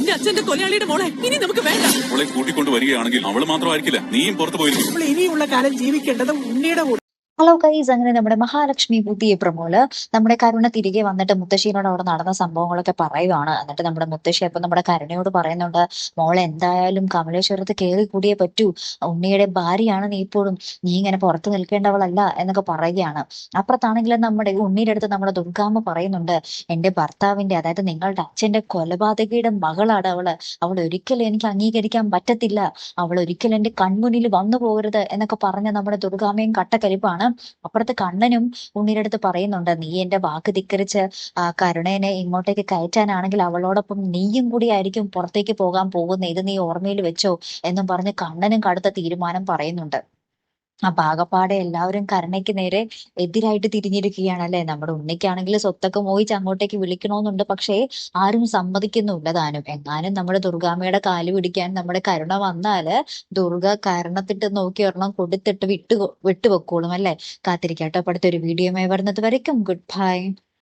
എന്റെ അച്ഛന്റെ കൊലയാളിയുടെ മോളെ ഇനി നമുക്ക് വേണ്ട. അവളെ കൂട്ടിക്കൊണ്ട് വരികയാണെങ്കിൽ അവള് മാത്രമായിരിക്കില്ല, നീയും പുറത്തു പോയിരിക്കും. നമ്മൾ ഇനിയുള്ള കാലം ജീവിക്കേണ്ടത് ഉണ്ണിയുടെ കൂടെ. ഹലോ ഗൈസ്, അങ്ങനെ നമ്മുടെ മഹാലക്ഷ്മി പുതിയ പ്രമോള് നമ്മുടെ കരുണ തിരികെ വന്നിട്ട് മുത്തശ്ശീനോട് അവിടെ നടന്ന സംഭവങ്ങളൊക്കെ പറയുവാണ്. എന്നിട്ട് നമ്മുടെ മുത്തശ്ശി അപ്പൊ നമ്മുടെ കരുണയോട് പറയുന്നുണ്ട്, മോളെ എന്തായാലും കമലേശ്വരത്ത് കയറി കൂടിയേ പറ്റൂ, ഉണ്ണിയുടെ ഭാര്യയാണ് നീ, ഇപ്പോഴും നീ ഇങ്ങനെ പുറത്ത് നിൽക്കേണ്ടവളല്ല എന്നൊക്കെ പറയുകയാണ്. അപ്പുറത്താണെങ്കിലും നമ്മുടെ ഉണ്ണിയുടെ അടുത്ത് നമ്മുടെ ദുർഗാമ്മ പറയുന്നുണ്ട്, എന്റെ ഭർത്താവിന്റെ, അതായത് നിങ്ങളുടെ അച്ഛന്റെ കൊലപാതകയുടെ മകളാണ് അവൾ ഒരിക്കലും എനിക്ക് അംഗീകരിക്കാൻ പറ്റത്തില്ല, അവൾ ഒരിക്കലും എന്റെ കൺമുന്നിൽ വന്നു പോകരുത് എന്നൊക്കെ പറഞ്ഞ നമ്മുടെ ദുർഗാമ്മയും കട്ടക്കരിപ്പാണ്. അപ്പുറത്ത് കണ്ണനും ഉണ്ണിയുടെ അടുത്ത് പറയുന്നുണ്ട്, നീ എന്റെ വാക്ക് ധിക്കരിച്ച് കരുണേനെ ഇങ്ങോട്ടേക്ക് കയറ്റാനാണെങ്കിൽ അവളോടൊപ്പം നീയും കൂടി ആയിരിക്കും പുറത്തേക്ക് പോകാൻ പോകുന്നത്, ഇത് നീ ഓർമ്മയിൽ വെച്ചോ എന്നും പറഞ്ഞ് കണ്ണനും കടുത്ത തീരുമാനം പറയുന്നുണ്ട്. അപ്പൊ ആകപ്പാടെ എല്ലാവരും കരുണയ്ക്ക് നേരെ എതിരായിട്ട് തിരിഞ്ഞിരിക്കുകയാണ് അല്ലെ. നമ്മുടെ ഉണ്ണിക്കാണെങ്കിൽ സ്വത്തൊക്കെ മോഹിച്ച് അങ്ങോട്ടേക്ക് വിളിക്കണമെന്നുണ്ട്, പക്ഷേ ആരും സമ്മതിക്കുന്നില്ല താനും. എങ്ങാനും നമ്മുടെ ദുർഗാമ്മയുടെ കാല് പിടിക്കാൻ നമ്മുടെ കരുണ വന്നാല് ദുർഗ കരണത്തിട്ട് നോക്കി ഒരെണ്ണം കൊടുത്തിട്ട് വിട്ടുവെക്കോളും അല്ലെ. കാത്തിരിക്കട്ടെ. അടുത്തൊരു വീഡിയോയുമായി വരുന്നത് വരയ്ക്കും ഗുഡ് ബൈ.